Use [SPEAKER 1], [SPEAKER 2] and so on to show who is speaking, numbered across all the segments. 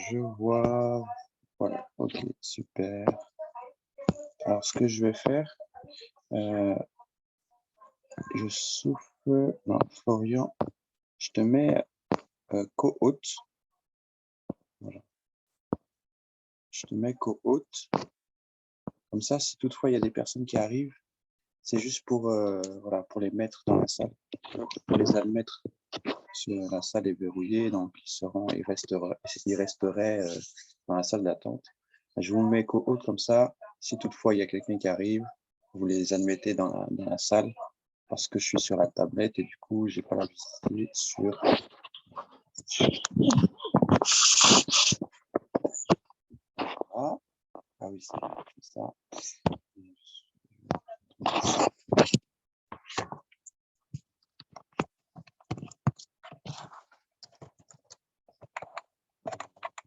[SPEAKER 1] je vois. Voilà, ok, super. Alors, ce que je vais faire, euh, je souffle. Non, Florian, je te mets co-hôte. Voilà. Je te mets co-hôte. Comme ça, si toutefois il y a des personnes qui arrivent, c'est juste pour, voilà, pour les mettre dans la salle, pour les admettre. La salle est verrouillée, donc ils resteraient dans la salle d'attente. Je vous mets co-hôte comme ça. Si toutefois il y a quelqu'un qui arrive, vous les admettez dans la salle parce que je suis sur la tablette et du coup, j'ai pas la visibilité sur. Ah, ah oui, c'est ça.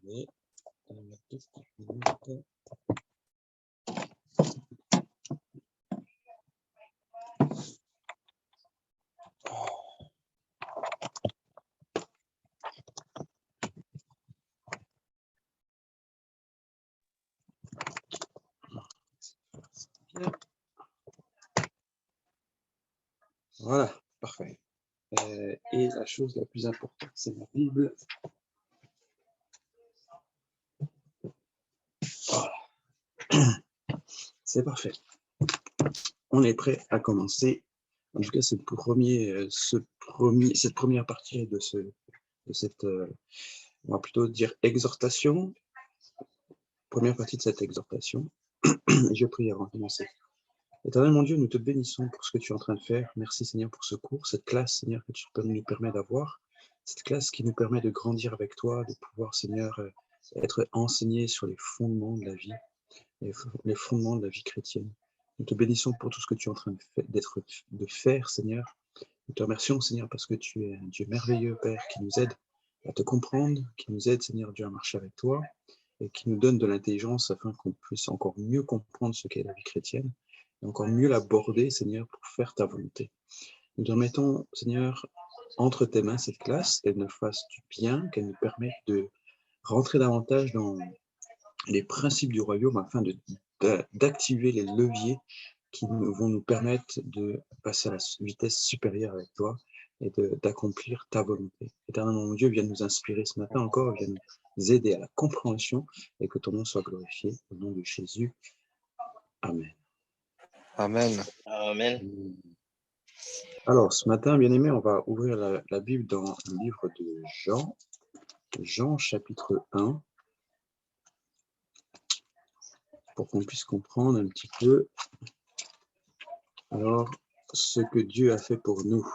[SPEAKER 1] Et on va mettre 2 minutes. Voilà, parfait. Et la chose la plus importante, c'est ma Bible. Voilà. C'est parfait. On est prêt à commencer. En tout cas, cette première partie de cette, on va plutôt dire exhortation, première partie de cette exhortation. Je prie avant de commencer. Éternel mon Dieu, nous te bénissons pour ce que tu es en train de faire. Merci Seigneur pour ce cours, cette classe Seigneur que tu nous permets d'avoir, cette classe qui nous permet de grandir avec toi, de pouvoir Seigneur être enseigné sur les fondements de la vie, les fondements de la vie chrétienne. Nous te bénissons pour tout ce que tu es en train de faire Seigneur. Nous te remercions Seigneur parce que tu es un Dieu merveilleux Père qui nous aide à te comprendre, qui nous aide Seigneur Dieu à marcher avec toi et qui nous donne de l'intelligence afin qu'on puisse encore mieux comprendre ce qu'est la vie chrétienne et encore mieux l'aborder, Seigneur, pour faire ta volonté. Nous te remettons, Seigneur, entre tes mains cette classe, qu'elle nous fasse du bien, qu'elle nous permette de rentrer davantage dans les principes du royaume afin d'activer les leviers qui vont nous permettre de passer à la vitesse supérieure avec toi et d'accomplir ta volonté. Éternel mon Dieu, viens nous inspirer ce matin encore, viens nous aider à la compréhension et que ton nom soit glorifié. Au nom de Jésus. Amen.
[SPEAKER 2] Amen.
[SPEAKER 3] Amen.
[SPEAKER 1] Alors, ce matin, bien-aimés, on va ouvrir la Bible dans le livre de Jean, Jean chapitre 1, pour qu'on puisse comprendre un petit peu alors ce que Dieu a fait pour nous.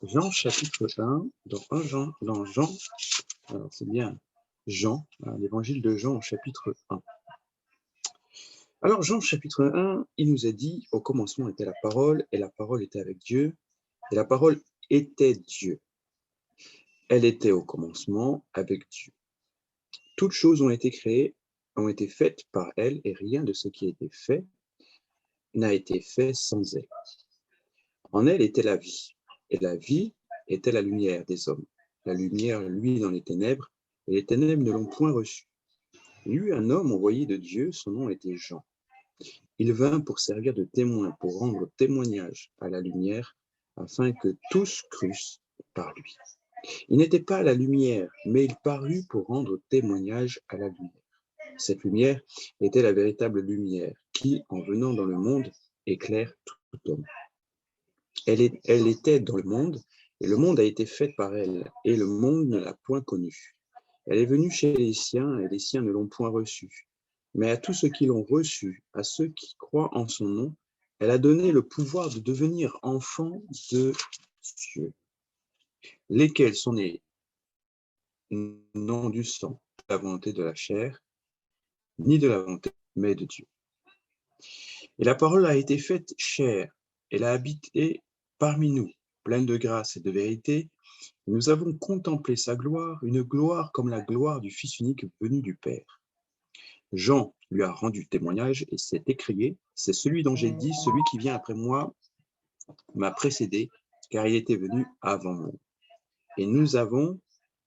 [SPEAKER 1] Jean chapitre 1, dans Jean, alors c'est bien Jean, l'évangile de Jean au chapitre 1. Alors Jean chapitre 1, il nous a dit, au commencement était la parole, et la parole était avec Dieu, et la parole était Dieu. Elle était au commencement avec Dieu. Toutes choses ont été créées, ont été faites par elle, et rien de ce qui a été fait n'a été fait sans elle. En elle était la vie, et la vie était la lumière des hommes. La lumière luit dans les ténèbres, et les ténèbres ne l'ont point reçue. Il y eut un homme envoyé de Dieu, son nom était Jean. Il vint pour servir de témoin, pour rendre témoignage à la lumière, afin que tous crussent par lui. Il n'était pas la lumière, mais il parut pour rendre témoignage à la lumière. Cette lumière était la véritable lumière, qui, en venant dans le monde, éclaire tout homme. Elle était dans le monde, et le monde a été fait par elle, et le monde ne l'a point connue. Elle est venue chez les siens, et les siens ne l'ont point reçue. Mais à tous ceux qui l'ont reçue, à ceux qui croient en son nom, elle a donné le pouvoir de devenir enfants de Dieu, lesquels sont nés non du sang, de la volonté de la chair, ni de la volonté, mais de Dieu. Et la parole a été faite chair, elle a habité parmi nous, pleine de grâce et de vérité. Nous avons contemplé sa gloire, une gloire comme la gloire du Fils unique venu du Père. Jean lui a rendu témoignage et s'est écrié, c'est celui dont j'ai dit, celui qui vient après moi m'a précédé, car il était venu avant moi. Et nous avons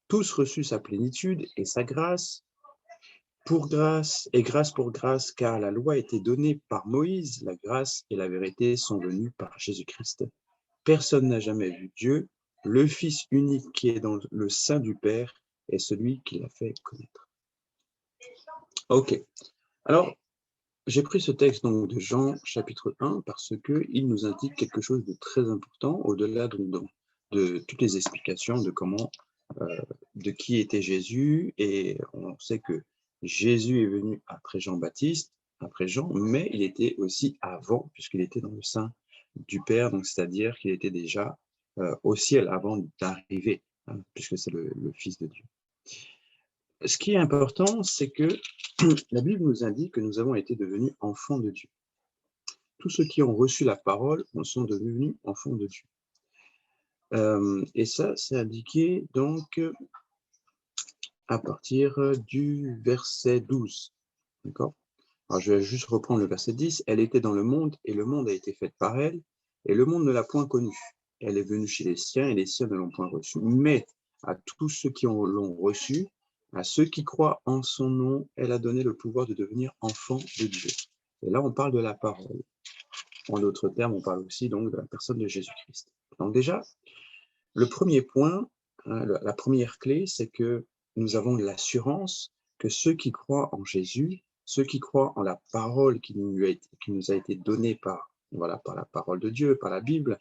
[SPEAKER 1] tous reçu sa plénitude et sa grâce pour grâce et grâce pour grâce, car la loi a été donnée par Moïse, la grâce et la vérité sont venues par Jésus-Christ. Personne n'a jamais vu Dieu, le Fils unique qui est dans le sein du Père est celui qui l'a fait connaître. Ok, alors j'ai pris ce texte donc de Jean chapitre 1 parce qu'il nous indique quelque chose de très important au-delà de toutes les explications de comment, de qui était Jésus, et on sait que Jésus est venu après Jean-Baptiste, après Jean, mais il était aussi avant puisqu'il était dans le sein du Père, donc c'est-à-dire qu'il était déjà au ciel avant d'arriver, hein, puisque c'est le Fils de Dieu. Ce qui est important, c'est que la Bible nous indique que nous avons été devenus enfants de Dieu. Tous ceux qui ont reçu la parole en sont devenus enfants de Dieu. Et ça, c'est indiqué donc à partir du verset 12. D'accord ? Alors, je vais juste reprendre le verset 10. Elle était dans le monde, et le monde a été fait par elle, et le monde ne l'a point connue. Elle est venue chez les siens, et les siens ne l'ont point reçue. Mais à tous ceux qui l'ont reçue, à ceux qui croient en son nom, elle a donné le pouvoir de devenir enfants de Dieu. Et là, on parle de la parole. En d'autres termes, on parle aussi donc de la personne de Jésus-Christ. Donc déjà, le premier point, hein, la première clé, c'est que nous avons l'assurance que ceux qui croient en Jésus, ceux qui croient en la parole qui nous a été donnée par la parole de Dieu, par la Bible,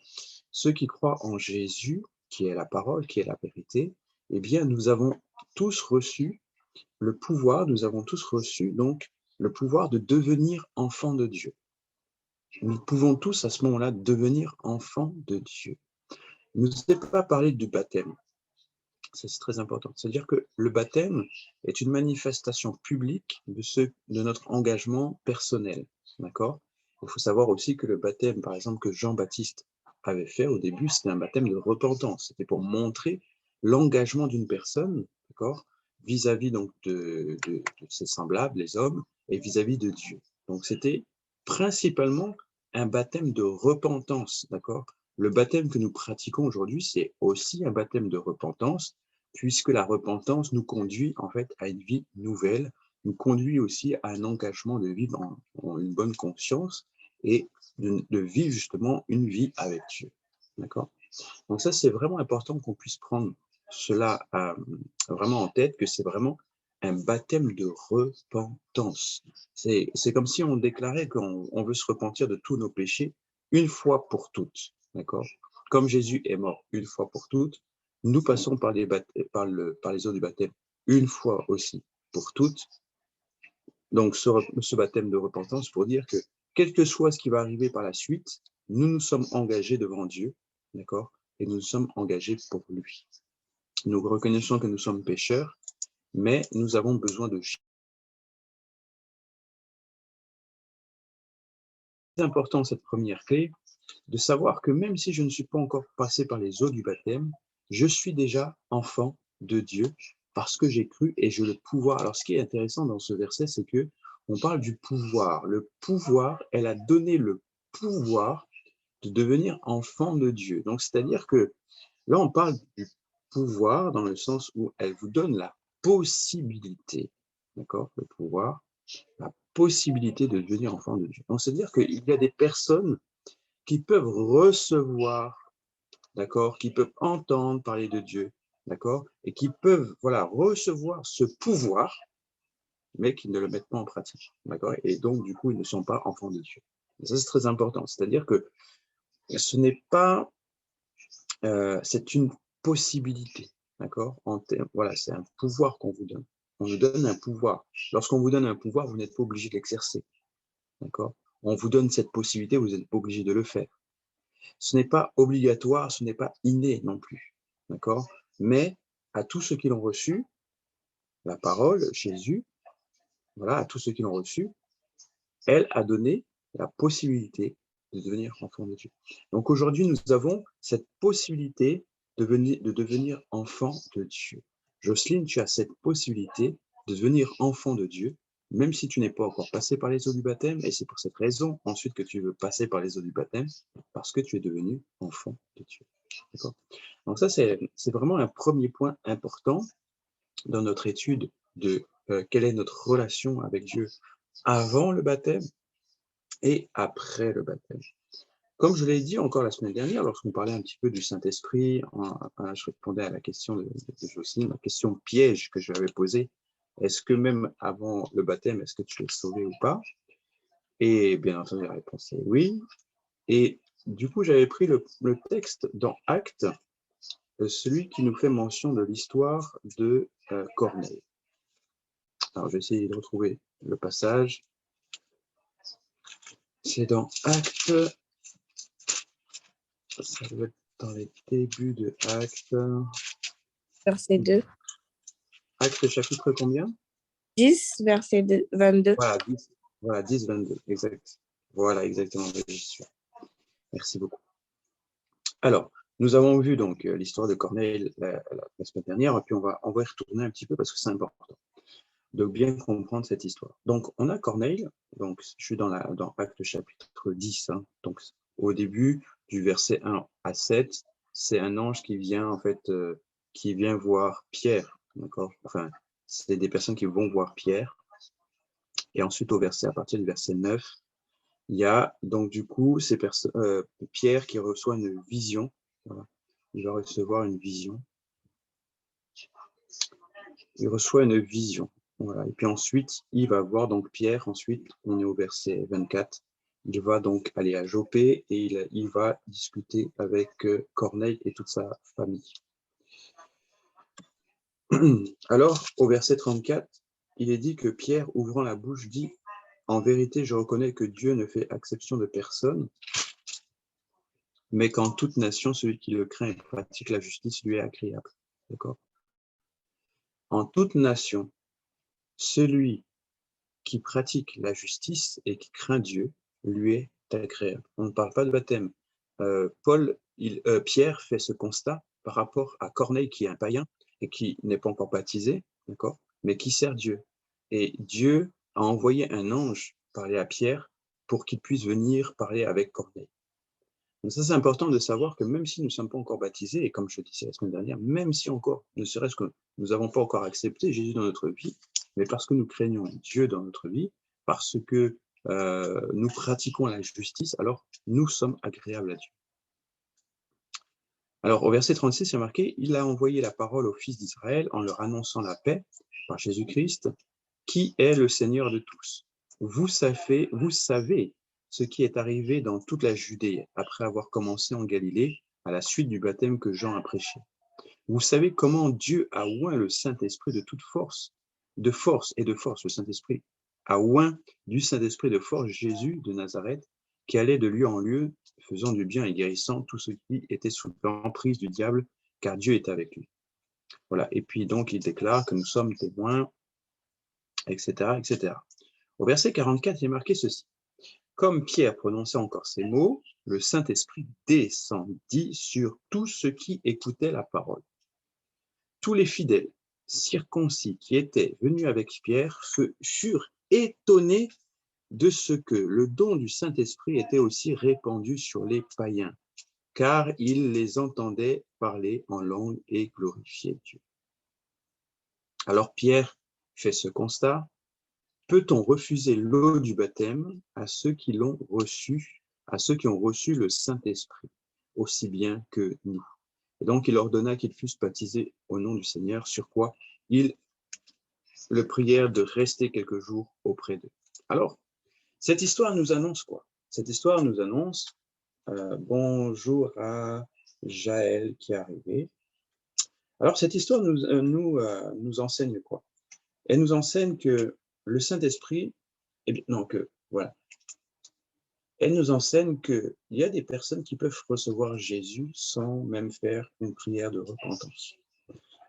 [SPEAKER 1] ceux qui croient en Jésus, qui est la parole, qui est la vérité, eh bien, nous avons tous reçu nous avons tous reçu donc le pouvoir de devenir enfants de Dieu. Nous pouvons tous à ce moment-là devenir enfants de Dieu. Il ne nous est pas parlé du baptême. Ça, c'est très important. C'est-à-dire que le baptême est une manifestation publique de notre engagement personnel. D'accord ? Il faut savoir aussi que le baptême, par exemple, que Jean-Baptiste avait fait au début, c'était un baptême de repentance. C'était pour montrer l'engagement d'une personne, d'accord, vis-à-vis donc de ses semblables, les hommes, et vis-à-vis de Dieu. Donc, c'était principalement un baptême de repentance, d'accord ? Le baptême que nous pratiquons aujourd'hui, c'est aussi un baptême de repentance, puisque la repentance nous conduit en fait à une vie nouvelle, nous conduit aussi à un engagement de vivre en une bonne conscience et de vivre justement une vie avec Dieu. D'accord ? Donc ça, c'est vraiment important qu'on puisse prendre cela vraiment en tête, que c'est vraiment un baptême de repentance. C'est comme si on déclarait qu'on veut se repentir de tous nos péchés une fois pour toutes. D'accord ? Comme Jésus est mort une fois pour toutes, nous passons par les eaux du baptême une fois aussi pour toutes. Donc ce baptême de repentance pour dire que quel que soit ce qui va arriver par la suite, nous nous sommes engagés devant Dieu, d'accord ? Et nous nous sommes engagés pour lui. Nous reconnaissons que nous sommes pécheurs, mais nous avons besoin de Jésus. C'est important, cette première clé, de savoir que même si je ne suis pas encore passé par les eaux du baptême, je suis déjà enfant de Dieu parce que j'ai cru et j'ai le pouvoir. Alors, ce qui est intéressant dans ce verset, c'est que on parle du pouvoir. Le pouvoir, elle a donné le pouvoir de devenir enfant de Dieu. Donc, c'est-à-dire que là, on parle du pouvoir dans le sens où elle vous donne la possibilité, d'accord, le pouvoir, la possibilité de devenir enfant de Dieu. Donc, c'est-à-dire qu'il y a des personnes qui peuvent recevoir, d'accord, qui peuvent entendre parler de Dieu, d'accord, et qui peuvent, recevoir ce pouvoir, mais qui ne le mettent pas en pratique, d'accord, et donc, du coup, ils ne sont pas enfants de Dieu. Et ça, c'est très important. C'est-à-dire que ce n'est pas, c'est une possibilité, d'accord, c'est un pouvoir qu'on vous donne. On nous donne un pouvoir. Lorsqu'on vous donne un pouvoir, vous n'êtes pas obligé de l'exercer, d'accord. On vous donne cette possibilité, vous n'êtes pas obligé de le faire. Ce n'est pas obligatoire, ce n'est pas inné non plus, d'accord? Mais à tous ceux qui l'ont reçu, la parole, Jésus, à tous ceux qui l'ont reçu, elle a donné la possibilité de devenir enfant de Dieu. Donc aujourd'hui, nous avons cette possibilité de devenir enfant de Dieu. Jocelyne, tu as cette possibilité de devenir enfant de Dieu, même si tu n'es pas encore passé par les eaux du baptême, et c'est pour cette raison ensuite que tu veux passer par les eaux du baptême, parce que tu es devenu enfant de Dieu. D'accord. Donc ça, c'est vraiment un premier point important dans notre étude de quelle est notre relation avec Dieu avant le baptême et après le baptême. Comme je l'ai dit encore la semaine dernière, lorsqu'on parlait un petit peu du Saint-Esprit, je répondais à la question de Jocelyne, la question piège que je lui avais posée. Est-ce que même avant le baptême, est-ce que tu es sauvé ou pas? Et bien entendu, la réponse est oui. Et du coup, j'avais pris le texte dans Actes, celui qui nous fait mention de l'histoire de Corneille. Alors, je vais essayer de retrouver le passage. C'est dans Actes, ça doit être dans les débuts de Actes.
[SPEAKER 3] Verset 2.
[SPEAKER 1] Actes chapitre combien?
[SPEAKER 3] 10, verset 22.
[SPEAKER 1] Voilà, 10, 22, exact. Voilà, exactement, j'y suis. Merci beaucoup. Alors, nous avons vu donc l'histoire de Corneille la semaine dernière, et puis on va y retourner un petit peu parce que c'est important de bien comprendre cette histoire. Donc, on a Corneille, donc je suis dans Actes chapitre 10, hein, donc au début du verset 1 à 7, c'est un ange qui vient en fait, qui vient voir Pierre, d'accord? Enfin, c'est des personnes qui vont voir Pierre, et ensuite à partir du verset 9, il y a donc du coup Pierre qui reçoit une vision, voilà. Il va recevoir une vision. Il reçoit une vision. Voilà. Et puis ensuite, il va voir donc Pierre, ensuite, on est au verset 24, il va donc aller à Joppé et il va discuter avec Corneille et toute sa famille. Alors, au verset 34, il est dit que Pierre, ouvrant la bouche, dit « En vérité, je reconnais que Dieu ne fait exception de personne, mais qu'en toute nation, celui qui le craint et pratique la justice lui est agréable. » D'accord? En toute nation, celui qui pratique la justice et qui craint Dieu lui est agréable. On ne parle pas de baptême. Pierre fait ce constat par rapport à Corneille, qui est un païen et qui n'est pas encore baptisé, d'accord, mais qui sert Dieu. Et Dieu a envoyé un ange parler à Pierre pour qu'il puisse venir parler avec Corneille. Donc ça, c'est important de savoir que même si nous ne sommes pas encore baptisés, et comme je disais la semaine dernière, même si encore, ne serait-ce que nous n'avons pas encore accepté Jésus dans notre vie, mais parce que nous craignons Dieu dans notre vie, parce que nous pratiquons la justice, alors nous sommes agréables à Dieu. Alors au verset 36, c'est marqué, il a envoyé la parole aux fils d'Israël en leur annonçant la paix par Jésus-Christ, qui est le Seigneur de tous. Vous savez ce qui est arrivé dans toute la Judée après avoir commencé en Galilée à la suite du baptême que Jean a prêché. Vous savez comment Dieu a oint le Saint-Esprit de toute force, le Saint-Esprit a oint du Saint-Esprit de force Jésus de Nazareth, qui allait de lieu en lieu, faisant du bien et guérissant tous ceux qui étaient sous l'emprise du diable, car Dieu est avec lui. Voilà. Et puis donc il déclare que nous sommes témoins, etc., etc. Au verset 44, il est marqué ceci. Comme Pierre prononçait encore ces mots, le Saint-Esprit descendit sur tous ceux qui écoutaient la parole. Tous les fidèles circoncis qui étaient venus avec Pierre furent étonnés de ce que le don du Saint-Esprit était aussi répandu sur les païens, car ils les entendaient parler en langue et glorifier Dieu. Alors Pierre fait ce constat. Peut-on refuser l'eau du baptême à ceux qui l'ont reçu, à ceux qui ont reçu le Saint-Esprit, aussi bien que nous? Et donc, il ordonna qu'ils fussent baptisés au nom du Seigneur, sur quoi ils le prièrent de rester quelques jours auprès d'eux. Alors, cette histoire nous annonce quoi? Cette histoire nous annonce bonjour à Jaël qui est arrivé. Alors, cette histoire nous enseigne quoi? Elle nous enseigne que le Saint-Esprit, voilà. Elle nous enseigne qu'il y a des personnes qui peuvent recevoir Jésus sans même faire une prière de repentance.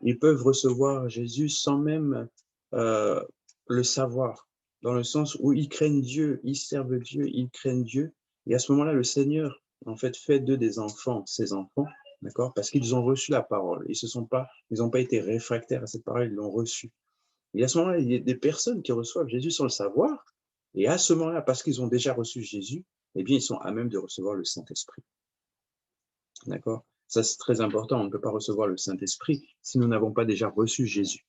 [SPEAKER 1] Ils peuvent recevoir Jésus sans même le savoir, dans le sens où ils craignent Dieu, ils servent Dieu, ils craignent Dieu. Et à ce moment-là, le Seigneur, en fait d'eux des enfants, ses enfants, d'accord, parce qu'ils ont reçu la parole. Ils n'ont pas été réfractaires à cette parole, ils l'ont reçue. Et à ce moment-là, il y a des personnes qui reçoivent Jésus sans le savoir. Et à ce moment-là, parce qu'ils ont déjà reçu Jésus, eh bien, ils sont à même de recevoir le Saint-Esprit. D'accord? Ça, c'est très important. On ne peut pas recevoir le Saint-Esprit si nous n'avons pas déjà reçu Jésus.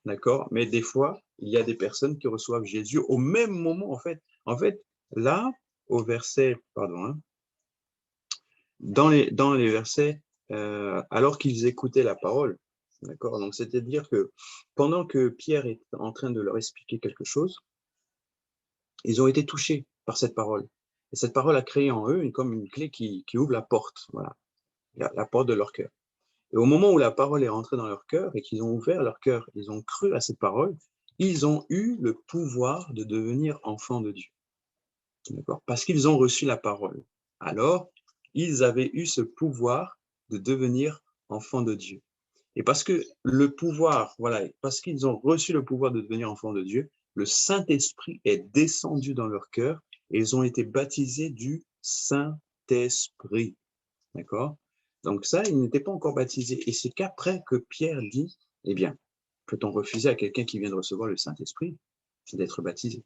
[SPEAKER 1] D'accord? Mais des fois, il y a des personnes qui reçoivent Jésus au même moment, en fait. En fait, là, au verset, pardon, hein, dans les versets, alors qu'ils écoutaient la parole, d'accord? Donc, c'est-à-dire que pendant que Pierre est en train de leur expliquer quelque chose, ils ont été touchés par cette parole. Et cette parole a créé en eux comme une clé qui ouvre la porte, voilà, la porte de leur cœur. Et au moment où la parole est rentrée dans leur cœur et qu'ils ont ouvert leur cœur, ils ont cru à cette parole, ils ont eu le pouvoir de devenir enfants de Dieu. D'accord? Parce qu'ils ont reçu la parole. Alors, ils avaient eu ce pouvoir de devenir enfants de Dieu. Et parce que le pouvoir, voilà, parce qu'ils ont reçu le pouvoir de devenir enfants de Dieu, le Saint-Esprit est descendu dans leur cœur et ils ont été baptisés du Saint-Esprit. D'accord? Donc ça, ils n'étaient pas encore baptisés. Et c'est qu'après que Pierre dit, eh bien, peut-on refuser à quelqu'un qui vient de recevoir le Saint-Esprit d'être baptisé?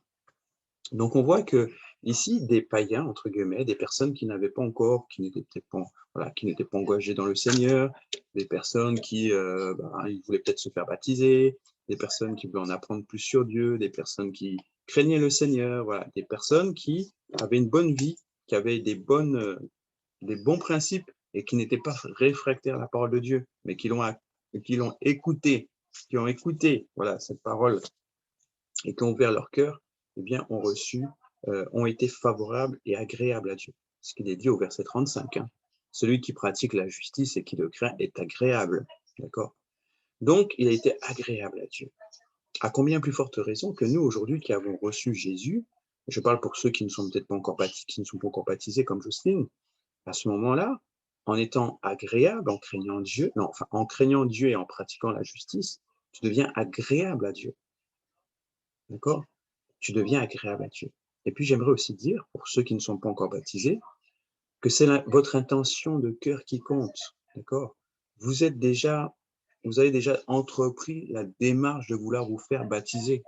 [SPEAKER 1] Donc on voit que ici, des païens, entre guillemets, des personnes qui n'avaient pas encore, qui n'étaient pas, voilà, qui n'étaient pas engagées dans le Seigneur, des personnes qui ils voulaient peut-être se faire baptiser, des personnes qui voulaient en apprendre plus sur Dieu, des personnes qui craignaient le Seigneur, voilà, des personnes qui avaient une bonne vie, qui avaient des bons principes et qui n'étaient pas réfractaires à la parole de Dieu, mais qui l'ont écouté, qui ont écouté voilà, cette parole et qui ont ouvert leur cœur, eh bien, ont été favorables et agréables à Dieu. Ce qu'il est dit au verset 35. Hein. Celui qui pratique la justice et qui le craint est agréable. D'accord? Donc, il a été agréable à Dieu. À combien plus forte raison que nous, aujourd'hui, qui avons reçu Jésus, je parle pour ceux qui ne sont peut-être pas encore baptisés, qui ne sont pas encore baptisés comme Jocelyne, à ce moment-là, en étant agréable, en craignant Dieu, non, enfin, en craignant Dieu et en pratiquant la justice, tu deviens agréable à Dieu. D'accord? Tu deviens agréable à Dieu. Et puis, j'aimerais aussi dire, pour ceux qui ne sont pas encore baptisés, que c'est votre intention de cœur qui compte. D'accord? Vous avez déjà entrepris la démarche de vouloir vous faire baptiser.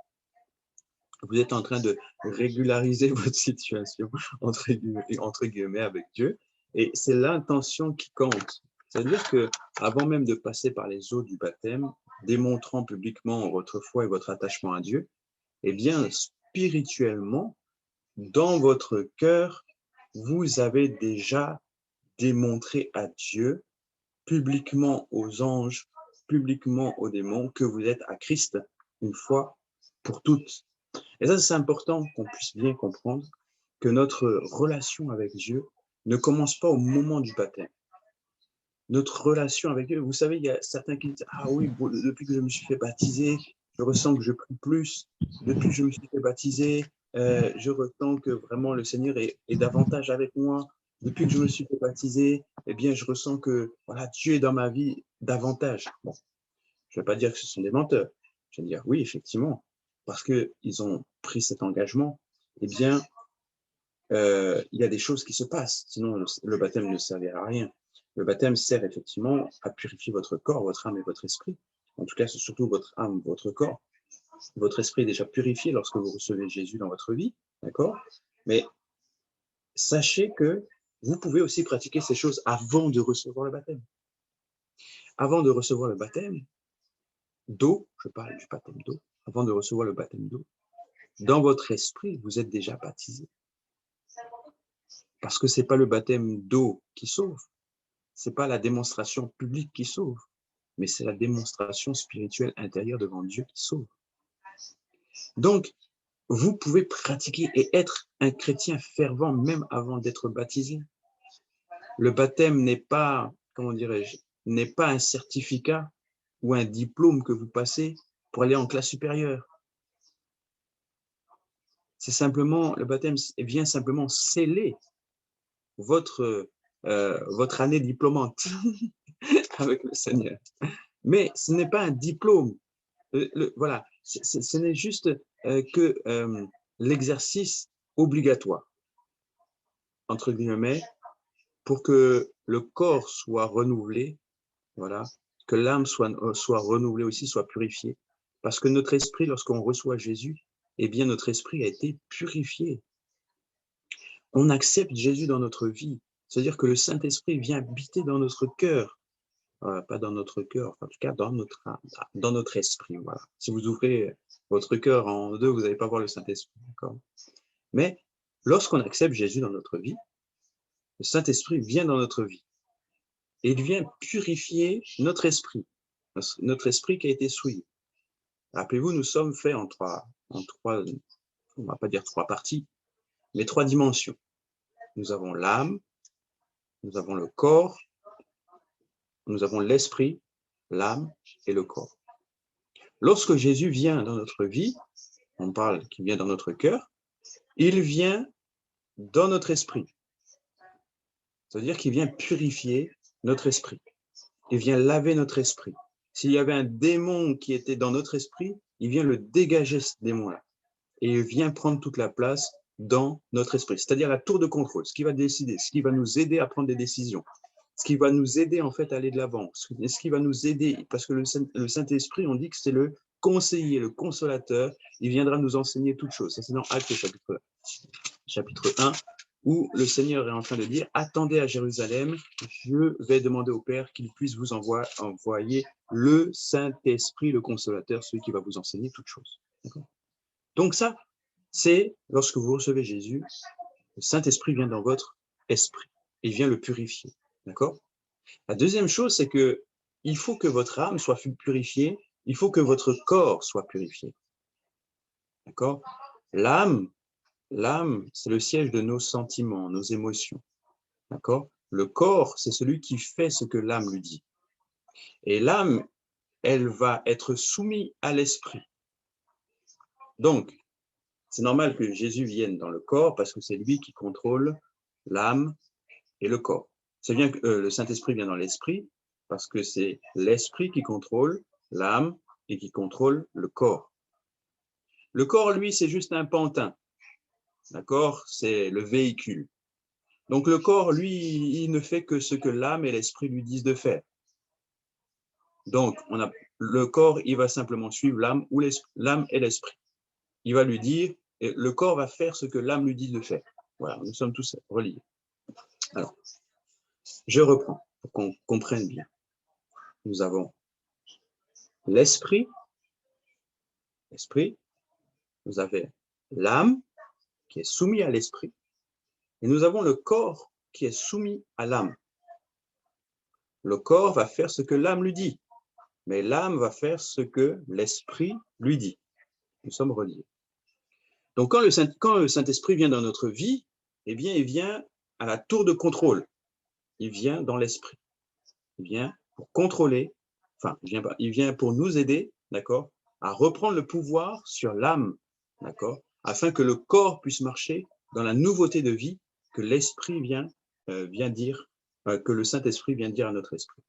[SPEAKER 1] Vous êtes en train de régulariser votre situation, entre guillemets, avec Dieu. Et c'est l'intention qui compte. C'est-à-dire que avant même de passer par les eaux du baptême, démontrant publiquement votre foi et votre attachement à Dieu, eh bien, spirituellement, dans votre cœur, vous avez déjà démontré à Dieu, publiquement aux anges, publiquement aux démons, que vous êtes à Christ une fois pour toutes. Et ça, c'est important qu'on puisse bien comprendre que notre relation avec Dieu ne commence pas au moment du baptême. Notre relation avec Dieu, vous savez, il y a certains qui disent « Ah oui, depuis que je me suis fait baptiser, je ressens que je prie plus. Depuis que je me suis fait baptiser, je ressens que vraiment le Seigneur est davantage avec moi. Depuis que je me suis fait baptiser, eh bien, je ressens que voilà, Dieu est dans ma vie davantage. » Bon, je ne vais pas dire que ce sont des menteurs. Je vais dire oui, effectivement, parce qu'ils ont pris cet engagement, eh bien, il y a des choses qui se passent. Sinon, le baptême ne servira à rien. Le baptême sert effectivement à purifier votre corps, votre âme et votre esprit. En tout cas, c'est surtout votre âme, votre corps. Votre esprit est déjà purifié lorsque vous recevez Jésus dans votre vie, d'accord? Mais sachez que vous pouvez aussi pratiquer ces choses avant de recevoir le baptême. Avant de recevoir le baptême d'eau, je parle du baptême d'eau, avant de recevoir le baptême d'eau, dans votre esprit, vous êtes déjà baptisé. Parce que ce n'est pas le baptême d'eau qui sauve, ce n'est pas la démonstration publique qui sauve, mais c'est la démonstration spirituelle intérieure devant Dieu qui sauve. Donc, vous pouvez pratiquer et être un chrétien fervent même avant d'être baptisé. Le baptême n'est pas, comment dirais-je, n'est pas un certificat ou un diplôme que vous passez pour aller en classe supérieure. C'est simplement, le baptême vient simplement sceller votre année diplômante avec le Seigneur. Mais ce n'est pas un diplôme. Voilà, ce n'est juste que l'exercice obligatoire, entre guillemets, pour que le corps soit renouvelé, voilà, que l'âme soit renouvelée aussi, soit purifiée. Parce que notre esprit, lorsqu'on reçoit Jésus, eh bien, notre esprit a été purifié. On accepte Jésus dans notre vie. C'est-à-dire que le Saint-Esprit vient habiter dans notre cœur. Pas dans notre cœur, en tout cas dans notre âme, dans notre esprit. Voilà. Si vous ouvrez votre cœur en deux, vous n'allez pas voir le Saint-Esprit. Mais lorsqu'on accepte Jésus dans notre vie, le Saint-Esprit vient dans notre vie. Et il vient purifier notre esprit qui a été souillé. Rappelez-vous, nous sommes faits en trois, on ne va pas dire trois parties, mais trois dimensions. Nous avons l'âme, nous avons le corps, nous avons l'esprit, l'âme et le corps. Lorsque Jésus vient dans notre vie, on parle qu'il vient dans notre cœur, il vient dans notre esprit. C'est-à-dire qu'il vient purifier notre esprit. Il vient laver notre esprit. S'il y avait un démon qui était dans notre esprit, il vient le dégager, ce démon-là. Et il vient prendre toute la place dans notre esprit. C'est-à-dire la tour de contrôle, ce qui va décider, ce qui va nous aider à prendre des décisions, ce qui va nous aider en fait à aller de l'avant, ce qui va nous aider, parce que le Saint-Esprit, on dit que c'est le conseiller, le consolateur, il viendra nous enseigner toutes choses. Ça, c'est dans Actes chapitre 1, où le Seigneur est en train de dire « Attendez à Jérusalem, je vais demander au Père qu'il puisse vous envoyer le Saint-Esprit, le consolateur, celui qui va vous enseigner toutes choses. » Donc ça, c'est lorsque vous recevez Jésus, le Saint-Esprit vient dans votre esprit. Il vient le purifier. D'accord? La deuxième chose, c'est que il faut que votre âme soit purifiée, il faut que votre corps soit purifié. D'accord? L'âme, c'est le siège de nos sentiments, nos émotions. D'accord? Le corps, c'est celui qui fait ce que l'âme lui dit. Et l'âme, elle va être soumise à l'esprit. Donc, c'est normal que Jésus vienne dans le corps parce que c'est lui qui contrôle l'âme et le corps. C'est bien que le Saint-Esprit vient dans l'esprit parce que c'est l'esprit qui contrôle l'âme et qui contrôle le corps. Le corps, lui, c'est juste un pantin. D'accord? C'est le véhicule. Donc le corps, lui, il ne fait que ce que l'âme et l'esprit lui disent de faire. Donc, le corps, il va simplement suivre l'âme et l'esprit. Il va lui dire, et le corps va faire ce que l'âme lui dit de faire. Voilà, nous sommes tous reliés. Alors, je reprends pour qu'on comprenne bien. Nous avons l'esprit, vous avez l'âme qui est soumise à l'esprit, et nous avons le corps qui est soumis à l'âme. Le corps va faire ce que l'âme lui dit, mais l'âme va faire ce que l'esprit lui dit. Nous sommes reliés. Donc, quand le Saint-Esprit vient dans notre vie, eh bien, il vient à la tour de contrôle. Il vient dans l'esprit. Il vient pour contrôler, enfin, il vient pour nous aider, d'accord, à reprendre le pouvoir sur l'âme, d'accord, afin que le corps puisse marcher dans la nouveauté de vie que l'esprit vient dire, que le Saint-Esprit vient dire à notre esprit.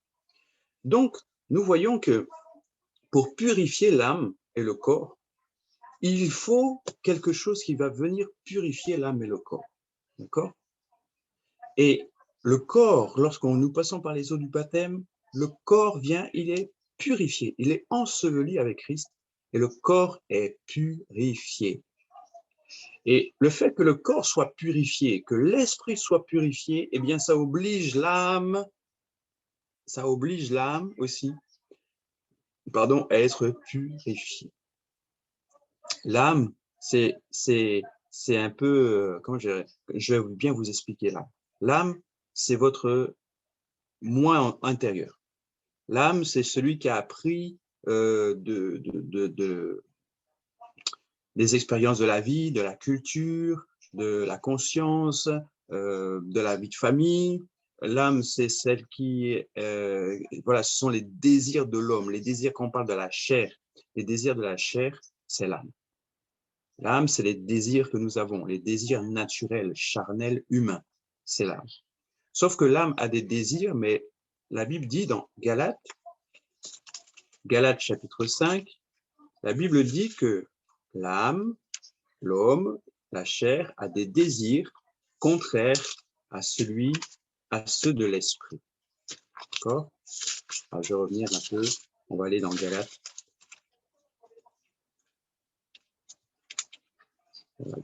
[SPEAKER 1] Donc, nous voyons que pour purifier l'âme et le corps, il faut quelque chose qui va venir purifier l'âme et le corps. D'accord? Et le corps, lorsqu'on nous passons par les eaux du baptême, le corps vient, il est purifié, il est enseveli avec Christ et le corps est purifié. Et le fait que le corps soit purifié, que l'esprit soit purifié, eh bien ça oblige l'âme aussi, à être purifiée. L'âme, c'est un peu, comment je vais bien vous expliquer là. L'âme, c'est votre moi intérieur. L'âme, c'est celui qui a appris des expériences de la vie, de la culture, de la conscience, de la vie de famille. L'âme, c'est celle qui, voilà, ce sont les désirs de l'homme, les désirs qu'on parle de la chair. Les désirs de la chair, c'est l'âme. L'âme, c'est les désirs que nous avons, les désirs naturels, charnels, humains. C'est l'âme. Sauf que l'âme a des désirs, mais la Bible dit dans Galates chapitre 5, la Bible dit que l'âme, l'homme, la chair a des désirs contraires à ceux de l'esprit. D'accord? Alors, je vais revenir un peu, on va aller dans Galates.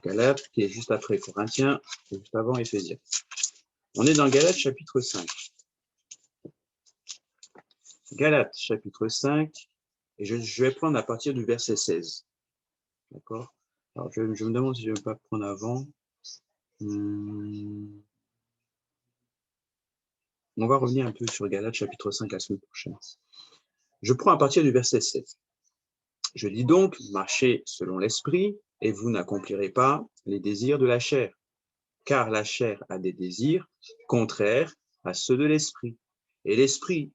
[SPEAKER 1] Galates, qui est juste après Corinthiens, et juste avant Éphésiens. On est dans Galates chapitre 5. Galates chapitre 5, et je vais prendre à partir du verset 16. D'accord? Alors, je me demande si je ne vais pas prendre avant. On va revenir un peu sur Galates chapitre 5 la semaine prochaine. Je prends à partir du verset 16. Je dis donc, marchez selon l'esprit, et vous n'accomplirez pas les désirs de la chair, car la chair a des désirs contraires à ceux de l'esprit, et l'esprit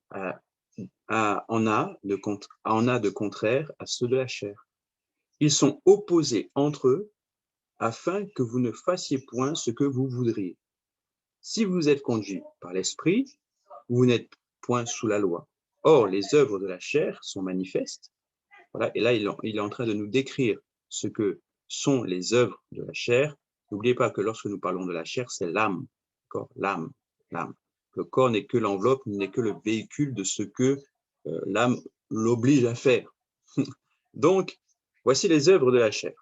[SPEAKER 1] en a de contraires à ceux de la chair. Ils sont opposés entre eux, afin que vous ne fassiez point ce que vous voudriez. Si vous êtes conduits par l'esprit, vous n'êtes point sous la loi. Or, les œuvres de la chair sont manifestes. Voilà, et là, il est en train de nous décrire ce que sont les œuvres de la chair. N'oubliez pas que lorsque nous parlons de la chair, c'est l'âme. L'âme. Le corps n'est que l'enveloppe, n'est que le véhicule de ce que l'âme l'oblige à faire. Donc, voici les œuvres de la chair.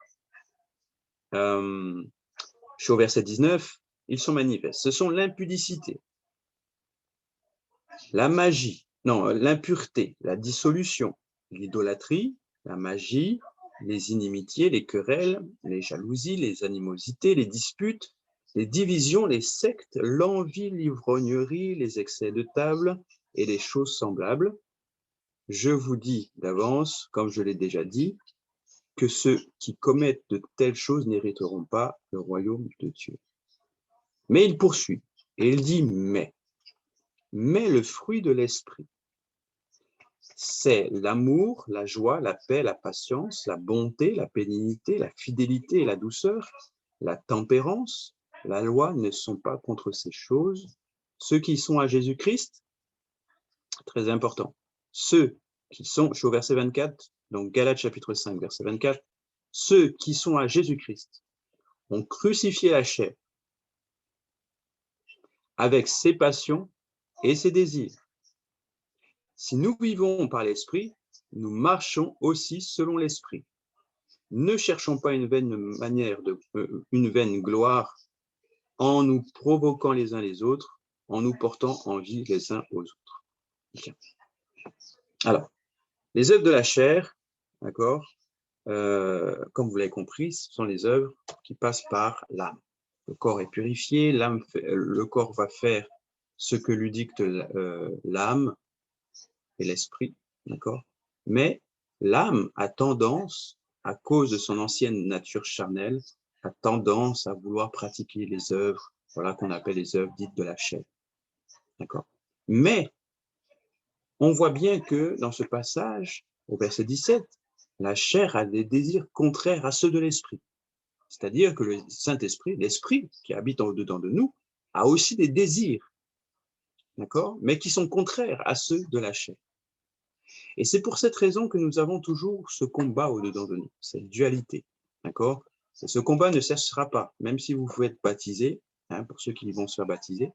[SPEAKER 1] Je suis au verset 19. Ils sont manifestes. Ce sont l'impudicité, la magie, non, l'impureté, la dissolution, l'idolâtrie, la magie, les inimitiés, les querelles, les jalousies, les animosités, les disputes, les divisions, les sectes, l'envie, l'ivrognerie, les excès de table et les choses semblables. Je vous dis d'avance, comme je l'ai déjà dit, que ceux qui commettent de telles choses n'hériteront pas le royaume de Dieu. Mais il poursuit, et il dit « mais le fruit de l'esprit, c'est l'amour, la joie, la paix, la patience, la bonté, la bénignité, la fidélité et la douceur, la tempérance. La loi ne sont pas contre ces choses. Ceux qui sont à Jésus-Christ, très important, ceux qui sont, je suis au verset 24, donc Galates chapitre 5, verset 24, ceux qui sont à Jésus-Christ ont crucifié la chair avec ses passions et ses désirs. Si nous vivons par l'esprit, nous marchons aussi selon l'esprit. Ne cherchons pas une vaine gloire en nous provoquant les uns les autres, en nous portant envie les uns aux autres. Bien. Alors, les œuvres de la chair, d'accord, comme vous l'avez compris, ce sont les œuvres qui passent par l'âme. Le corps est purifié, le corps va faire ce que lui dicte l'âme et l'esprit, d'accord. Mais l'âme a tendance, à cause de son ancienne nature charnelle, a tendance à vouloir pratiquer les œuvres, voilà qu'on appelle les œuvres dites de la chair, d'accord. Mais on voit bien que dans ce passage, au verset 17, la chair a des désirs contraires à ceux de l'esprit. C'est-à-dire que le Saint-Esprit, l'Esprit qui habite en dedans de nous, a aussi des désirs, d'accord, mais qui sont contraires à ceux de la chair. Et c'est pour cette raison que nous avons toujours ce combat au-dedans de nous, cette dualité, d'accord. Ce combat ne cessera pas, même si vous pouvez être baptisé, hein, pour ceux qui vont se faire baptiser,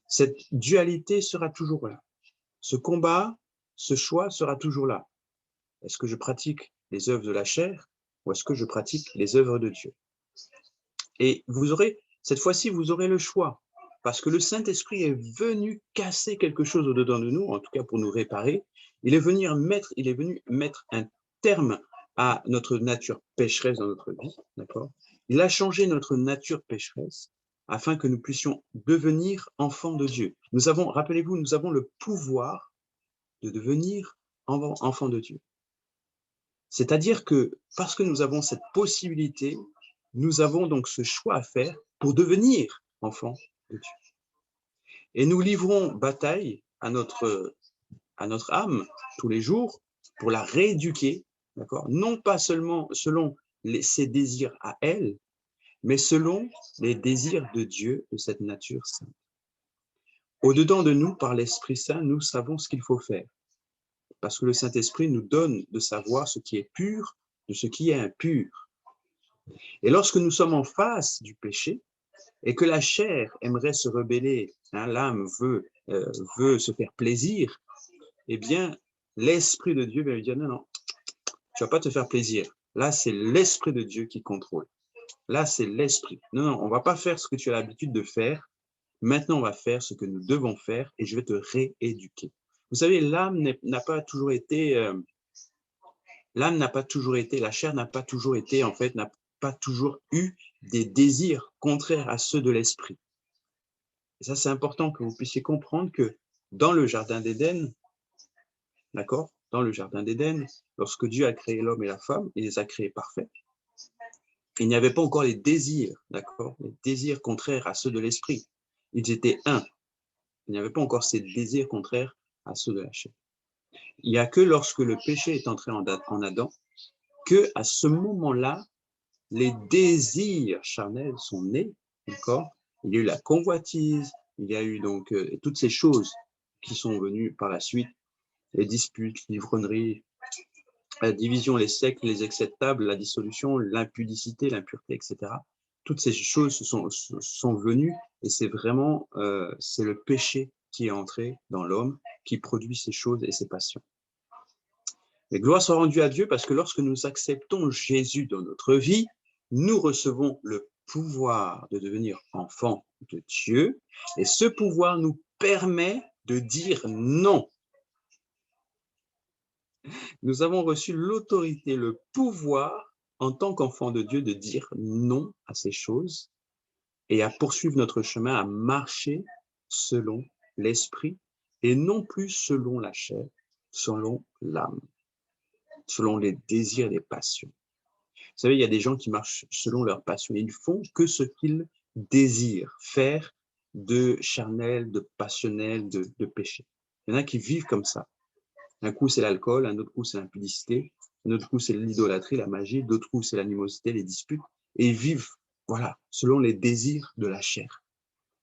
[SPEAKER 1] cette dualité sera toujours là. Ce combat, ce choix sera toujours là. Est-ce que je pratique les œuvres de la chair ou est-ce que je pratique les œuvres de Dieu? Et cette fois-ci, vous aurez le choix, parce que le Saint-Esprit est venu casser quelque chose au-dedans de nous, en tout cas pour nous réparer. Il est venu mettre un terme à notre nature pécheresse dans notre vie, d'accord? Il a changé notre nature pécheresse afin que nous puissions devenir enfants de Dieu. Rappelez-vous, nous avons le pouvoir de devenir enfants de Dieu. C'est-à-dire que parce que nous avons cette possibilité, nous avons donc ce choix à faire pour devenir enfants de Dieu. Et nous livrons bataille à notre âme tous les jours pour la rééduquer, d'accord? Non pas seulement selon ses désirs à elle, mais selon les désirs de Dieu, de cette nature sainte. Au-dedans de nous, par l'Esprit Saint, nous savons ce qu'il faut faire. Parce que le Saint-Esprit nous donne de savoir ce qui est pur de ce qui est impur. Et lorsque nous sommes en face du péché et que la chair aimerait se rebeller, hein, l'âme veut se faire plaisir, eh bien, l'Esprit de Dieu va lui dire non, non, tu ne vas pas te faire plaisir. Là, c'est l'Esprit de Dieu qui contrôle. Là, c'est l'Esprit. Non, non, on ne va pas faire ce que tu as l'habitude de faire Maintenant, on va faire ce que nous devons faire et je vais te rééduquer. Vous savez, n'a pas toujours été, l'âme n'a pas toujours été, la chair n'a pas toujours été, en fait, n'a pas toujours eu des désirs contraires à ceux de l'esprit. Et ça, c'est important que vous puissiez comprendre que dans le jardin d'Éden, d'accord, dans le jardin d'Éden, lorsque Dieu a créé l'homme et la femme, il les a créés parfaits. Il n'y avait pas encore les désirs, d'accord, les désirs contraires à ceux de l'esprit. Ils étaient un. Il n'y avait pas encore ces désirs contraires à ceux de la chair. Il n'y a que lorsque le péché est entré en Adam, que à ce moment-là, les désirs charnels sont nés, d'accord? Il y a eu la convoitise, il y a eu donc toutes ces choses qui sont venues par la suite, les disputes, l'ivrognerie, la division, les sectes, les excès de table, la dissolution, l'impudicité, l'impureté, etc. Toutes ces choses sont venues et c'est vraiment c'est le péché qui est entré dans l'homme, qui produit ces choses et ces passions. Mais gloire soit rendue à Dieu parce que lorsque nous acceptons Jésus dans notre vie, nous recevons le pouvoir de devenir enfants de Dieu et ce pouvoir nous permet de dire non. Nous avons reçu l'autorité, le pouvoir en tant qu'enfants de Dieu de dire non à ces choses et à poursuivre notre chemin, à marcher selon l'esprit et non plus selon la chair, selon l'âme, selon les désirs et les passions. Vous savez, il y a des gens qui marchent selon leurs passions. Ils ne font que ce qu'ils désirent faire de charnel, de passionnel, de péché. Il y en a qui vivent comme ça. Un coup, c'est l'alcool, un autre coup, c'est l'impudicité, un autre coup, c'est l'idolâtrie, la magie, d'autres coups, c'est l'animosité, les disputes. Et ils vivent, voilà, selon les désirs de la chair.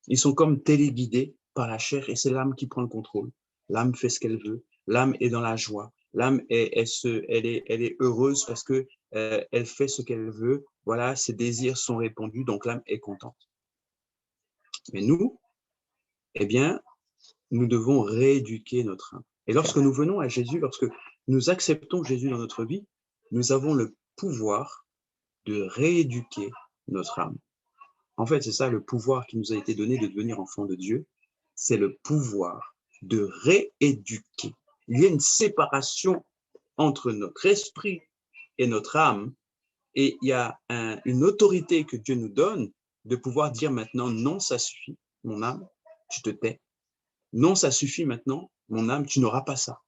[SPEAKER 1] Ils sont comme téléguidés par la chair et c'est l'âme qui prend le contrôle. L'âme fait ce qu'elle veut, l'âme est dans la joie, l'âme elle est heureuse parce que elle fait ce qu'elle veut. Voilà, ses désirs sont répondus, donc l'âme est contente. Mais nous, eh bien, nous devons rééduquer notre âme. Et lorsque nous venons à Jésus, lorsque nous acceptons Jésus dans notre vie, nous avons le pouvoir de rééduquer notre âme. En fait, c'est ça le pouvoir qui nous a été donné de devenir enfants de Dieu, c'est le pouvoir de rééduquer. Il y a une séparation entre notre esprit et notre âme, et il y a une autorité que Dieu nous donne de pouvoir dire maintenant, non, ça suffit, mon âme, tu te tais. Non, ça suffit maintenant, mon âme, tu n'auras pas ça.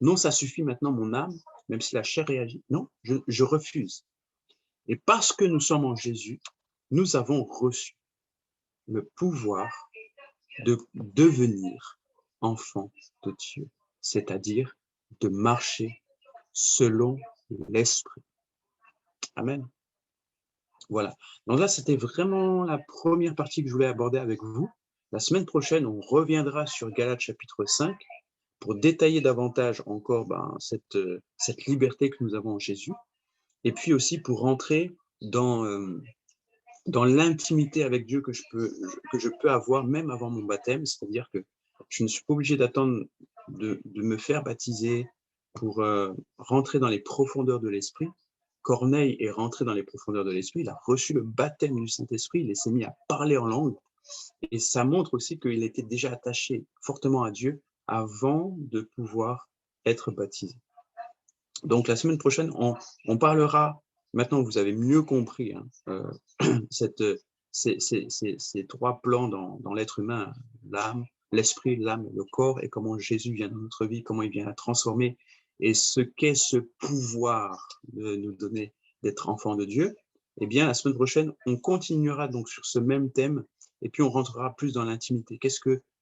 [SPEAKER 1] Non, ça suffit maintenant, mon âme, même si la chair réagit. Non, je refuse. Et parce que nous sommes en Jésus, nous avons reçu le pouvoir de devenir enfant de Dieu, c'est-à-dire de marcher selon l'Esprit. Amen. Voilà. Donc là, c'était vraiment la première partie que je voulais aborder avec vous. La semaine prochaine, on reviendra sur Galates chapitre 5 pour détailler davantage encore cette liberté que nous avons en Jésus. Et puis aussi pour rentrer dans l'intimité avec Dieu que je peux avoir même avant mon baptême, c'est-à-dire que je ne suis pas obligé d'attendre de me faire baptiser pour rentrer dans les profondeurs de l'esprit. Corneille est rentré dans les profondeurs de l'esprit, il a reçu le baptême du Saint-Esprit, il s'est mis à parler en langue, et ça montre aussi qu'il était déjà attaché fortement à Dieu avant de pouvoir être baptisé. Donc la semaine prochaine, on parlera, maintenant vous avez mieux compris ces trois plans dans l'être humain, l'âme, l'esprit, l'âme, le corps, et comment Jésus vient dans notre vie, comment il vient la transformer, et ce qu'est ce pouvoir de nous donner d'être enfants de Dieu. Eh bien, la semaine prochaine, on continuera donc sur ce même thème, et puis on rentrera plus dans l'intimité.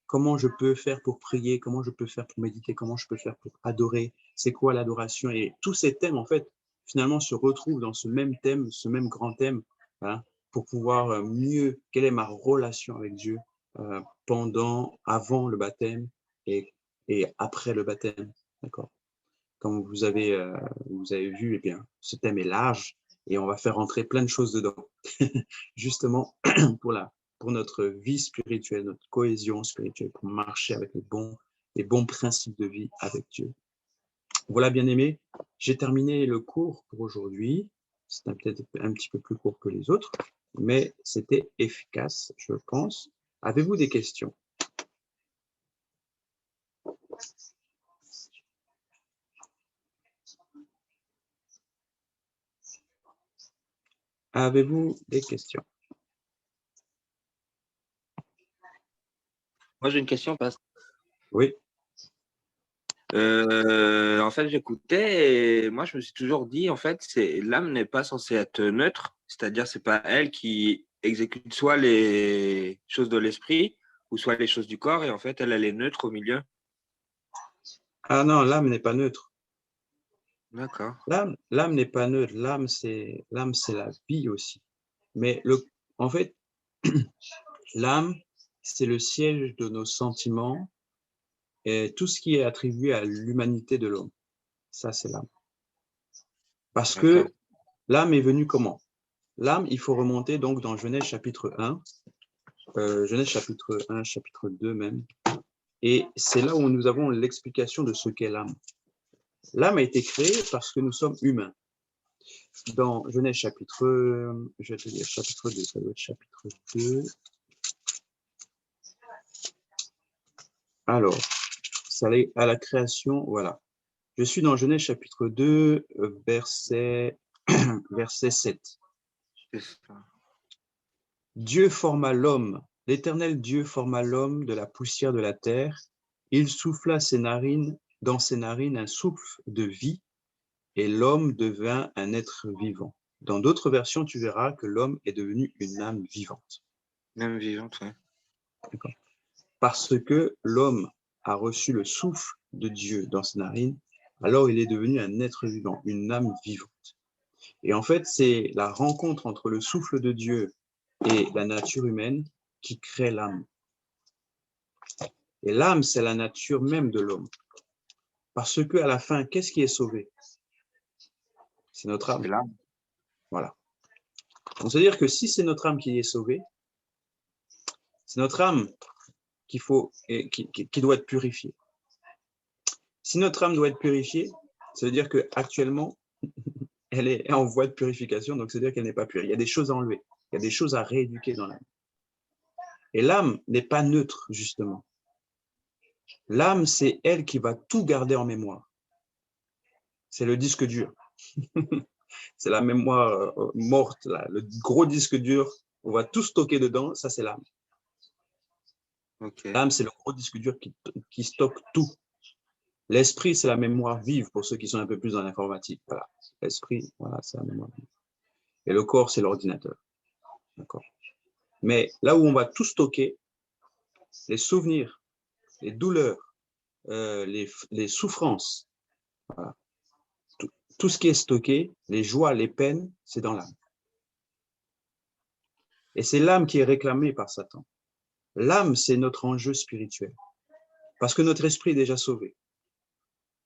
[SPEAKER 1] Comment je peux faire pour prier, comment je peux faire pour méditer, comment je peux faire pour adorer, c'est quoi l'adoration, et tous ces thèmes, en fait, finalement, se retrouvent dans ce même thème, ce même grand thème, hein, pour pouvoir mieux, quelle est ma relation avec Dieu avant le baptême et après le baptême, d'accord. Comme vous avez vu, eh bien, ce thème est large et on va faire rentrer plein de choses dedans, justement pour notre vie spirituelle, notre cohésion spirituelle, pour marcher avec les bons principes de vie avec Dieu. Voilà, bien-aimés, j'ai terminé le cours pour aujourd'hui. C'était peut-être un petit peu plus court que les autres, mais c'était efficace, je pense. Avez-vous des questions? Avez-vous des questions?
[SPEAKER 2] Moi, j'ai une question, parce
[SPEAKER 1] Oui.
[SPEAKER 2] en fait, j'écoutais et moi, je me suis toujours dit, en fait, l'âme n'est pas censée être neutre, c'est-à-dire, c'est pas elle qui exécute soit les choses de l'esprit ou soit les choses du corps, et en fait, elle est neutre au milieu.
[SPEAKER 1] Ah non, l'âme n'est pas neutre.
[SPEAKER 2] D'accord.
[SPEAKER 1] L'âme n'est pas neutre. L'âme, c'est la vie aussi. Mais en fait, l'âme, c'est le siège de nos sentiments et tout ce qui est attribué à l'humanité de l'homme. Ça, c'est l'âme. Parce
[SPEAKER 2] D'accord.
[SPEAKER 1] que l'âme est venue comment? L'âme, il faut remonter donc dans Genèse chapitre 1, Genèse chapitre 1, chapitre 2 même. Et c'est là où nous avons l'explication de ce qu'est l'âme. L'âme a été créée parce que nous sommes humains. Dans Genèse chapitre, je vais te dire chapitre 2, ça doit être chapitre 2. Alors, ça allait à la création, voilà. Je suis dans Genèse chapitre 2, verset 7.
[SPEAKER 2] C'est ça.
[SPEAKER 1] Dieu forma l'homme, l'Éternel Dieu forma l'homme de la poussière de la terre. Il souffla dans ses narines un souffle de vie, et l'homme devint un être vivant. Dans d'autres versions, tu verras que l'homme est devenu une âme vivante.
[SPEAKER 2] Même vivante, oui.
[SPEAKER 1] Parce que l'homme a reçu le souffle de Dieu dans ses narines, alors il est devenu un être vivant, une âme vivante. Et en fait, c'est la rencontre entre le souffle de Dieu et la nature humaine qui crée l'âme. Et l'âme, c'est la nature même de l'homme. Parce que à la fin, qu'est-ce qui est sauvé? C'est notre âme.
[SPEAKER 2] C'est l'âme.
[SPEAKER 1] Voilà. Donc, c'est-à-dire que si c'est notre âme qui est sauvée, c'est notre âme qui doit être purifiée. Si notre âme doit être purifiée, ça veut dire qu'actuellement, elle est en voie de purification, donc c'est-à-dire qu'elle n'est pas pure. Il y a des choses à enlever, il y a des choses à rééduquer dans l'âme. Et l'âme n'est pas neutre, justement. L'âme, c'est elle qui va tout garder en mémoire. C'est le disque dur. C'est la mémoire morte, là. Le gros disque dur, on va tout stocker dedans, ça c'est l'âme.
[SPEAKER 2] Okay.
[SPEAKER 1] L'âme, c'est le gros disque dur qui stocke tout. L'esprit, c'est la mémoire vive pour ceux qui sont un peu plus dans l'informatique. Voilà. L'esprit, voilà, c'est la mémoire vive. Et le corps, c'est l'ordinateur. D'accord. Mais là où on va tout stocker, les souvenirs, les douleurs, les souffrances, voilà. Tout ce qui est stocké, les joies, les peines, c'est dans l'âme. Et c'est l'âme qui est réclamée par Satan. L'âme, c'est notre enjeu spirituel. Parce que notre esprit est déjà sauvé.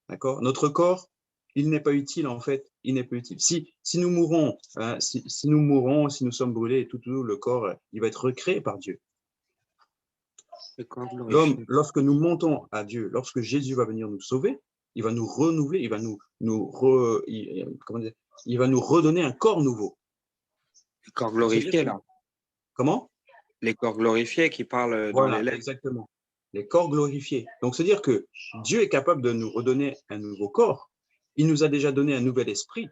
[SPEAKER 1] D'accord? Notre corps, il n'est pas utile, en fait, il n'est pas utile. Si nous mourons, hein, si nous mourons, si nous sommes brûlés, tout le corps, il va être recréé par Dieu. L'homme, lorsque nous montons à Dieu, lorsque Jésus va venir nous sauver, il va nous renouveler, il va il va nous redonner un corps nouveau.
[SPEAKER 2] Les corps glorifiés, là.
[SPEAKER 1] Comment?
[SPEAKER 2] Les corps glorifiés qui parlent dans les
[SPEAKER 1] Voilà,
[SPEAKER 2] lettres.
[SPEAKER 1] exactement. Les corps glorifiés. Donc, c'est-à-dire que Dieu est capable de nous redonner un nouveau corps. Il nous a déjà donné un nouvel esprit.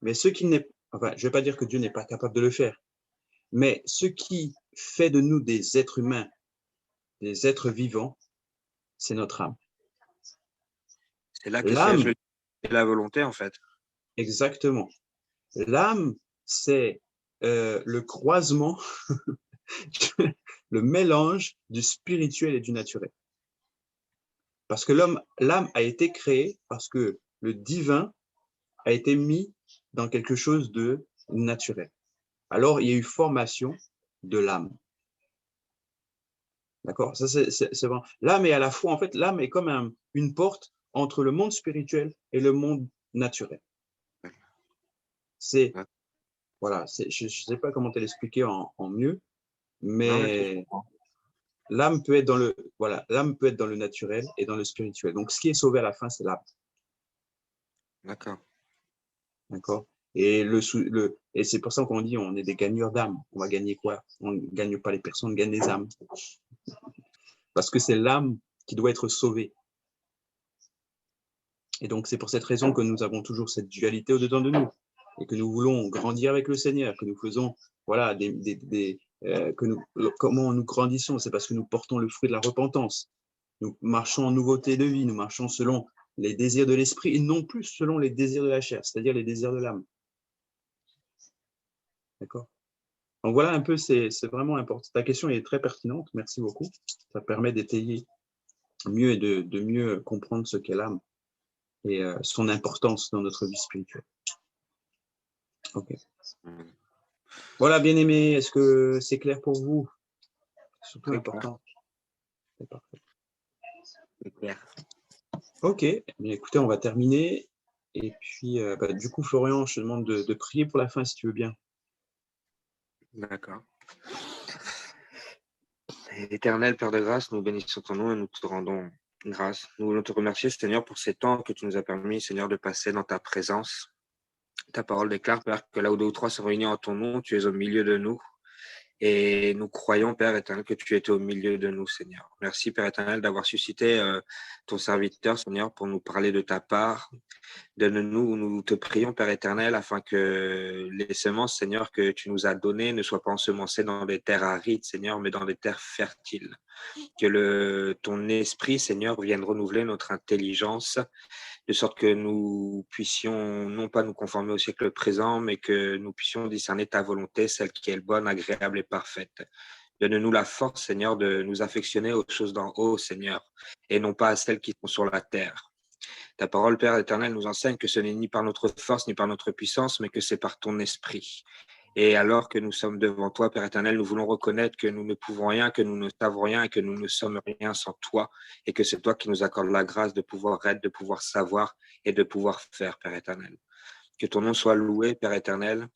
[SPEAKER 1] Mais ce qui n'est, enfin, je ne vais pas dire que Dieu n'est pas capable de le faire, mais ce qui fait de nous des êtres humains, des êtres vivants, c'est notre âme.
[SPEAKER 2] C'est là que siège la volonté, en fait.
[SPEAKER 1] Exactement. L'âme, c'est le croisement, le mélange du spirituel et du naturel. Parce que l'âme a été créée parce que le divin a été mis dans quelque chose de naturel. Alors, il y a eu formation de l'âme. D'accord? Ça, c'est vraiment. L'âme est à la fois, en fait, l'âme est comme une porte entre le monde spirituel et le monde naturel. Voilà, je ne sais pas comment te l'expliquer en mieux, mais l'âme peut être dans l'âme peut être dans le naturel et dans le spirituel. Donc, ce qui est sauvé à la fin, c'est l'âme.
[SPEAKER 2] D'accord.
[SPEAKER 1] D'accord? Et c'est pour ça qu'on dit on est des gagneurs d'âme. On va gagner quoi? On ne gagne pas les personnes, on gagne les âmes. Parce que c'est l'âme qui doit être sauvée. Et donc, c'est pour cette raison que nous avons toujours cette dualité au-dedans de nous et que nous voulons grandir avec le Seigneur, que nous faisons, voilà, comment nous grandissons, c'est parce que nous portons le fruit de la repentance. Nous marchons en nouveauté de vie, nous marchons selon les désirs de l'esprit et non plus selon les désirs de la chair, c'est-à-dire les désirs de l'âme. D'accord? Donc voilà un peu, c'est vraiment important. Ta question est très pertinente, merci beaucoup. Ça permet d'étayer mieux et de mieux comprendre ce qu'est l'âme et son importance dans notre vie spirituelle. Ok. Voilà, bien-aimés, est-ce que c'est clair pour vous? C'est surtout important. C'est parfait.
[SPEAKER 2] C'est clair.
[SPEAKER 1] Ok, bien, écoutez, on va terminer. Et puis, du coup, Florian, je te demande de prier pour la fin, si tu veux bien.
[SPEAKER 2] D'accord. Éternel Père de grâce, nous bénissons ton nom et nous te rendons grâce. Nous voulons te remercier, Seigneur, pour ces temps que tu nous as permis, Seigneur, de passer dans ta présence. Ta parole déclare, Père, que là où deux ou trois sont réunis en ton nom, tu es au milieu de nous. Et nous croyons, Père éternel, que tu étais au milieu de nous, Seigneur. Merci, Père éternel, d'avoir suscité ton serviteur, Seigneur, pour nous parler de ta part. Donne-nous, nous te prions, Père éternel, afin que les semences, Seigneur, que tu nous as données ne soient pas ensemencées dans des terres arides, Seigneur, mais dans des terres fertiles. Que ton esprit, Seigneur, vienne renouveler notre intelligence, de sorte que nous puissions non pas nous conformer au siècle présent, mais que nous puissions discerner ta volonté, celle qui est bonne, agréable et parfaite. Donne-nous la force, Seigneur, de nous affectionner aux choses d'en haut, Seigneur, et non pas à celles qui sont sur la terre. Ta parole, Père éternel, nous enseigne que ce n'est ni par notre force, ni par notre puissance, mais que c'est par ton esprit. Et alors que nous sommes devant toi, Père éternel, nous voulons reconnaître que nous ne pouvons rien, que nous ne savons rien et que nous ne sommes rien sans toi et que c'est toi qui nous accordes la grâce de pouvoir être, de pouvoir savoir et de pouvoir faire, Père éternel. Que ton nom soit loué, Père éternel,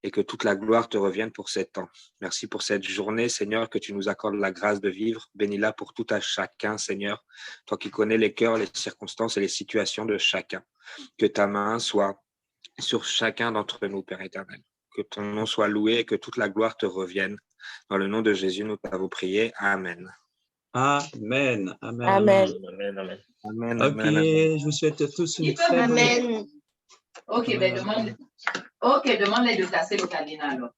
[SPEAKER 2] et que toute la gloire te revienne pour ces temps. Merci pour cette journée, Seigneur, que tu nous accordes la grâce de vivre. Bénis-la pour tout à chacun, Seigneur, toi qui connais les cœurs, les circonstances et les situations de chacun. Que ta main soit sur chacun d'entre nous, Père éternel. Que ton nom soit loué et que toute la gloire te revienne. Dans le nom de Jésus, nous t'avons prié. Amen.
[SPEAKER 1] Amen. Amen.
[SPEAKER 3] Amen.
[SPEAKER 2] Amen. Amen. Amen.
[SPEAKER 1] Ok,
[SPEAKER 2] Amen.
[SPEAKER 1] je vous souhaite à tous une très bonne...
[SPEAKER 3] Amen.
[SPEAKER 4] Ok, ben demande-les de tasser le cadenas alors.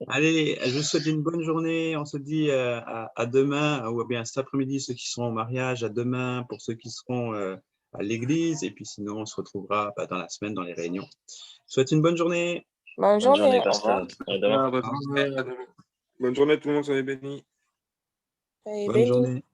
[SPEAKER 1] Allez, je vous souhaite une bonne journée. On se dit à demain, ou bien cet après-midi, ceux qui seront au mariage, à demain pour ceux qui seront à l'église. Et puis sinon, on se retrouvera dans la semaine dans les réunions. Je vous souhaite une bonne journée.
[SPEAKER 3] Bonne
[SPEAKER 5] Bonne journée,
[SPEAKER 3] journée.
[SPEAKER 5] pasteur. À demain.
[SPEAKER 2] Bonne journée, tout le monde, soyez bénis.
[SPEAKER 3] Soyez
[SPEAKER 1] Bonne
[SPEAKER 3] bénis.
[SPEAKER 1] journée.